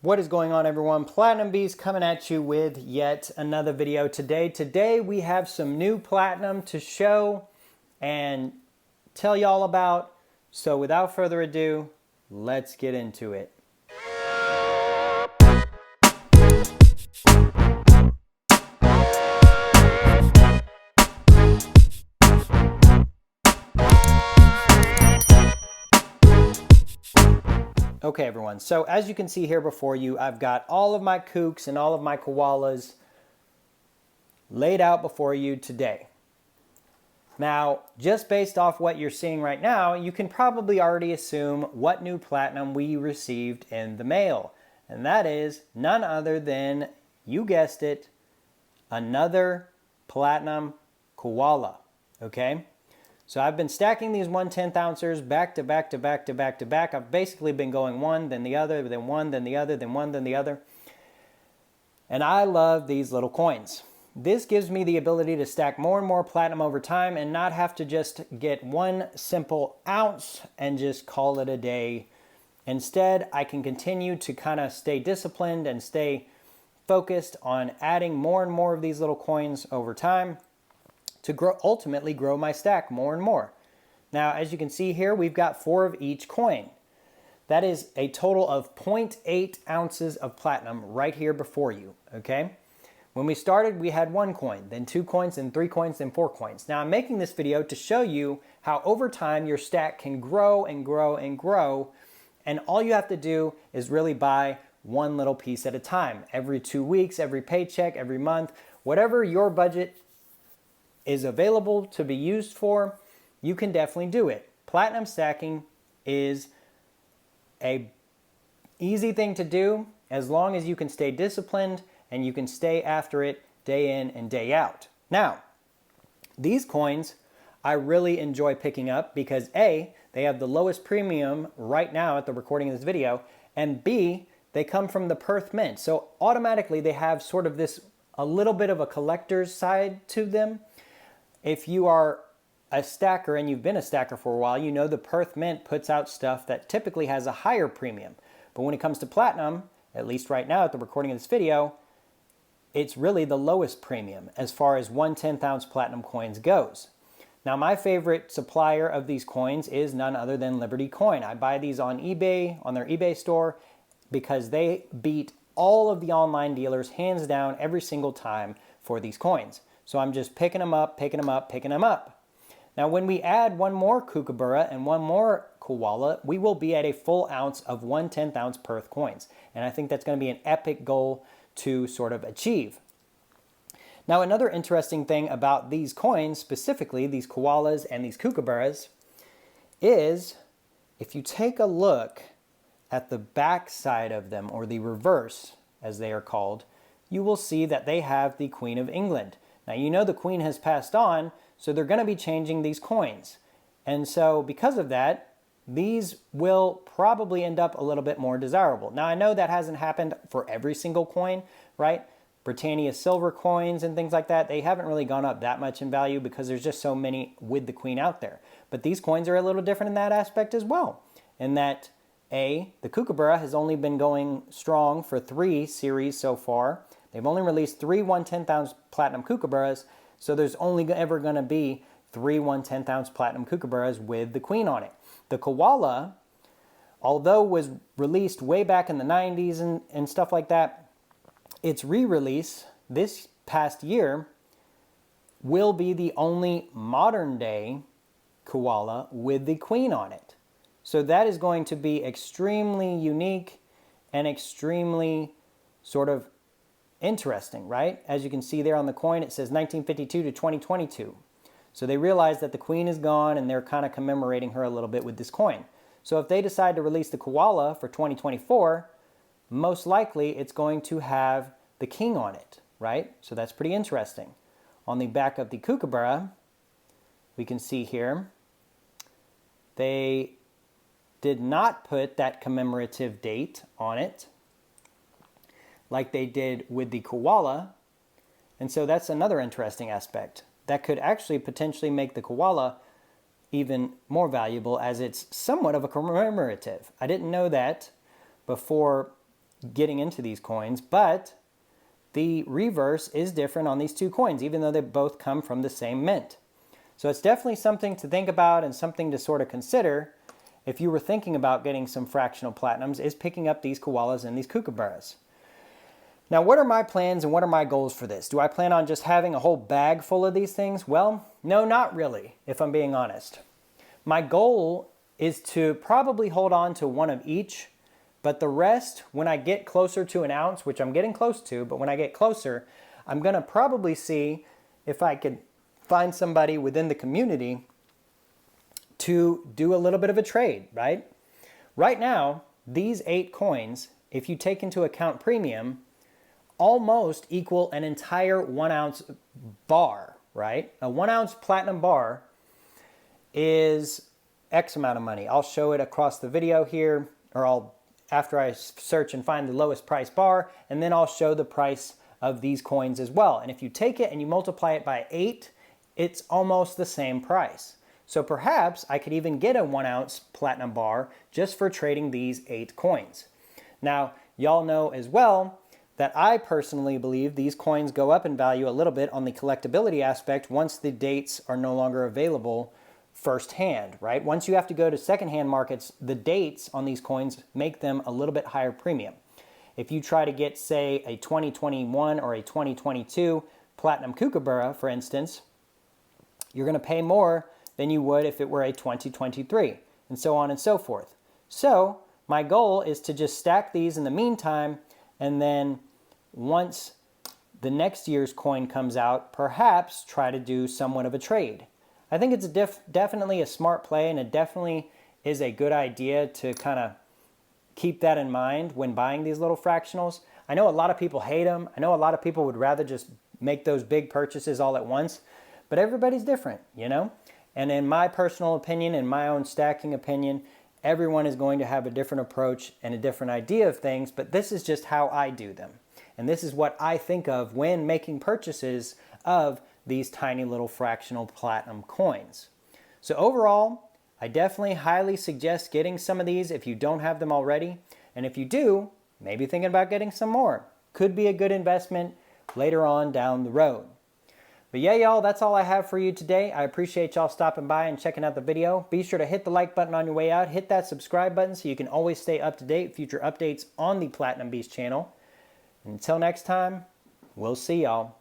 What is going on, everyone? Platinum Beast coming at you with yet another video today. Today we have some new platinum to show and tell y'all about. So without further ado, let's get into it. Okay, everyone, so as you can see here before you, I've got all of my kooks and all of my koalas laid out before you today. Now, just based off what you're seeing right now, you can probably already assume what new platinum we received in the mail. And that is none other than, you guessed it, another platinum koala, okay? So I've been stacking these 1/10 ouncers back to back to back to back to back. I've basically been going one, then the other, then one, then the other, then one, then the other. And I love these little coins. This gives me the ability to stack more and more platinum over time and not have to just get one simple ounce and just call it a day. Instead, I can continue to kind of stay disciplined and stay focused on adding more and more of these little coins over time to ultimately grow my stack more and more. Now, as you can see here, we've got 4 of each coin. That is a total of 0.8 ounces of platinum right here before you, okay? When we started, we had 1 coin, then 2 coins, then 3 coins, then 4 coins. Now, I'm making this video to show you how over time your stack can grow and grow and grow, and all you have to do is really buy one little piece at a time. Every 2 weeks, every paycheck, every month, whatever your budget is available to be used for, you can definitely do it. Platinum stacking is a easy thing to do as long as you can stay disciplined and you can stay after it day in and day out. Now, these coins I really enjoy picking up because A, they have the lowest premium right now at the recording of this video, and B, they come from the Perth Mint. So automatically they have sort of this, a little bit of a collector's side to them. If you are a stacker and you've been a stacker for a while, you know the Perth Mint puts out stuff that typically has a higher premium. But when it comes to platinum, at least right now at the recording of this video, it's really the lowest premium as far as 1/10 ounce platinum coins goes. Now, my favorite supplier of these coins is none other than Liberty Coin. I buy these on eBay, on their eBay store, because they beat all of the online dealers hands down every single time for these coins. So I'm just picking them up, picking them up, picking them up. Now, when we add one more kookaburra and one more koala, we will be at a full ounce of 1/10 ounce Perth coins. And I think that's going to be an epic goal to sort of achieve. Now, another interesting thing about these coins, specifically these koalas and these kookaburras, is if you take a look at the back side of them, or the reverse as they are called, you will see that they have the Queen of England. Now, you know the Queen has passed on, so they're going to be changing these coins. And so because of that, these will probably end up a little bit more desirable. Now, I know that hasn't happened for every single coin, right? Britannia silver coins and things like that, they haven't really gone up that much in value because there's just so many with the Queen out there. But these coins are a little different in that aspect as well, in that A, the kookaburra has only been going strong for 3 series so far. They've only released 3 1/10 ounce platinum kookaburras, so there's only ever going to be 3 1/10 ounce platinum kookaburras with the Queen on it. The koala, although was released way back in the 90s and stuff like that, its re-release this past year will be the only modern day koala with the Queen on it. So that is going to be extremely unique and extremely sort of interesting, right? As you can see there on the coin, it says 1952 to 2022. So they realize that the Queen is gone and they're kind of commemorating her a little bit with this coin. So if they decide to release the koala for 2024, most likely it's going to have the king on it, right? So that's pretty interesting. On the back of the kookaburra, we can see here, they did not put that commemorative date on it like they did with the koala. And so that's another interesting aspect. That could actually potentially make the koala even more valuable, as it's somewhat of a commemorative. I didn't know that before getting into these coins, but the reverse is different on these two coins, even though they both come from the same mint. So it's definitely something to think about and something to sort of consider if you were thinking about getting some fractional platinums, is picking up these koalas and these kookaburras. Now, what are my plans and what are my goals for this? Do I plan on just having a whole bag full of these things? Well, no, not really, if I'm being honest. My goal is to probably hold on to one of each, but the rest, when I get closer to an ounce, which I'm getting close to, but when I get closer, I'm going to probably see if I could find somebody within the community to do a little bit of a trade, right? Right now, these 8 coins, if you take into account premium, almost equal an entire 1 ounce bar, right? A 1 ounce platinum bar is X amount of money. I'll show it across the video here, or after I search and find the lowest price bar, and then I'll show the price of these coins as well. And if you take it and you multiply it by 8, it's almost the same price. So perhaps I could even get a 1 ounce platinum bar just for trading these 8 coins. Now, y'all know as well that I personally believe these coins go up in value a little bit on the collectability aspect once the dates are no longer available firsthand, right? Once you have to go to secondhand markets, the dates on these coins make them a little bit higher premium. If you try to get, say, a 2021 or a 2022 platinum kookaburra, for instance, you're going to pay more than you would if it were a 2023, and so on and so forth. So my goal is to just stack these in the meantime, and then once the next year's coin comes out, perhaps try to do somewhat of a trade. I think it's definitely a smart play, and it definitely is a good idea to kind of keep that in mind when buying these little fractionals. I know a lot of people hate them. I know a lot of people would rather just make those big purchases all at once, but everybody's different, you know? And in my personal opinion, in my own stacking opinion, everyone is going to have a different approach and a different idea of things, but this is just how I do them. And this is what I think of when making purchases of these tiny little fractional platinum coins. So overall, I definitely highly suggest getting some of these if you don't have them already. And if you do, maybe thinking about getting some more. Could be a good investment later on down the road. But yeah, y'all, that's all I have for you today. I appreciate y'all stopping by and checking out the video. Be sure to hit the like button on your way out. Hit that subscribe button so you can always stay up to date with future updates on the Platinum Beast channel. Until next time, we'll see y'all.